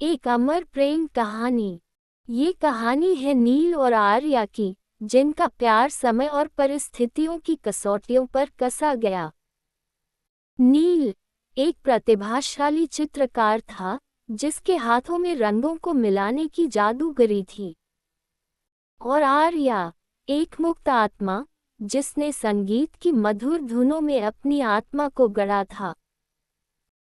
एक अमर प्रेम कहानी। ये कहानी है नील और आर्या की, जिनका प्यार समय और परिस्थितियों की कसौटियों पर कसा गया। नील एक प्रतिभाशाली चित्रकार था, जिसके हाथों में रंगों को मिलाने की जादूगरी थी। और आर्या एक मुक्त आत्मा, जिसने संगीत की मधुर धुनों में अपनी आत्मा को गढ़ा था।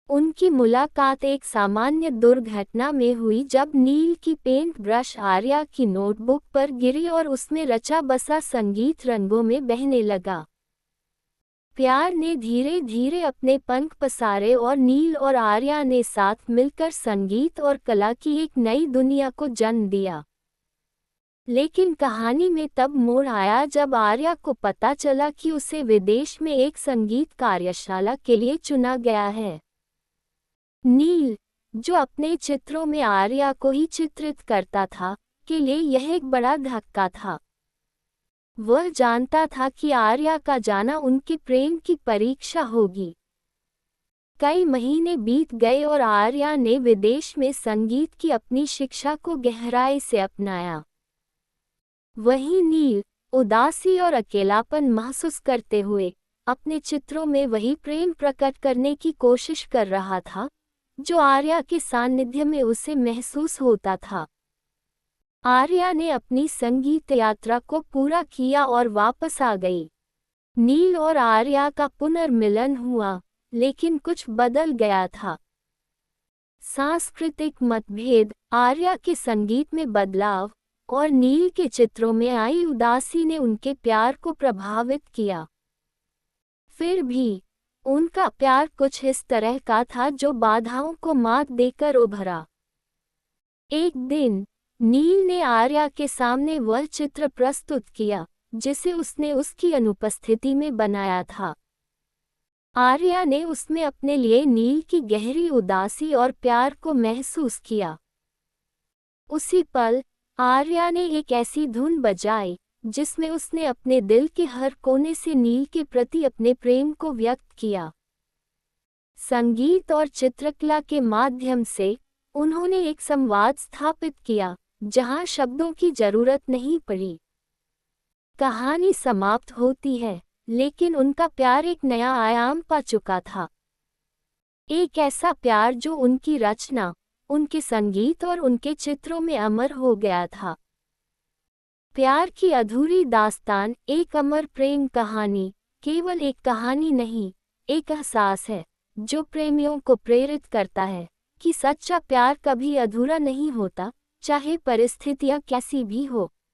उनकी मुलाकात एक सामान्य दुर्घटना में हुई, जब नील की पेंट ब्रश आर्या की नोटबुक पर गिरी और उसमें रचा बसा संगीत रंगों में बहने लगा। प्यार ने धीरे धीरे अपने पंख पसारे और नील और आर्या ने साथ मिलकर संगीत और कला की एक नई दुनिया को जन्म दिया। लेकिन कहानी में तब मोड़ आया जब आर्या को पता चला कि उसे विदेश में एक संगीत कार्यशाला के लिए चुना गया है। नील, जो अपने चित्रों में आर्या को ही चित्रित करता था, के लिए यह एक बड़ा धक्का था। वह जानता था कि आर्या का जाना उनके प्रेम की परीक्षा होगी। कई महीने बीत गए और आर्या ने विदेश में संगीत की अपनी शिक्षा को गहराई से अपनाया। वहीं नील, उदासी और अकेलापन महसूस करते हुए, अपने चित्रों में वही प्रेम प्रकट करने की कोशिश कर रहा था, जो आर्या के सानिध्य में उसे महसूस होता था। आर्या ने अपनी संगीत यात्रा को पूरा किया और वापस आ गई। नील और आर्या का पुनर्मिलन हुआ, लेकिन कुछ बदल गया था। सांस्कृतिक मतभेद, आर्या के संगीत में बदलाव और नील के चित्रों में आई उदासी ने उनके प्यार को प्रभावित किया। फिर भी उनका प्यार कुछ इस तरह का था जो बाधाओं को मात देकर उभरा। एक दिन नील ने आर्या के सामने वह चित्र प्रस्तुत किया, जिसे उसने उसकी अनुपस्थिति में बनाया था। आर्या ने उसमें अपने लिए नील की गहरी उदासी और प्यार को महसूस किया। उसी पल आर्या ने एक ऐसी धुन बजाई, जिसमें उसने अपने दिल के हर कोने से नील के प्रति अपने प्रेम को व्यक्त किया। संगीत और चित्रकला के माध्यम से उन्होंने एक संवाद स्थापित किया, जहां शब्दों की जरूरत नहीं पड़ी। कहानी समाप्त होती है, लेकिन उनका प्यार एक नया आयाम पा चुका था। एक ऐसा प्यार जो उनकी रचना, उनके संगीत और उनके चित्रों में अमर हो गया था। प्यार की अधूरी दास्तान, एक अमर प्रेम कहानी, केवल एक कहानी नहीं, एक एहसास है, जो प्रेमियों को प्रेरित करता है कि सच्चा प्यार कभी अधूरा नहीं होता, चाहे परिस्थितियां कैसी भी हो।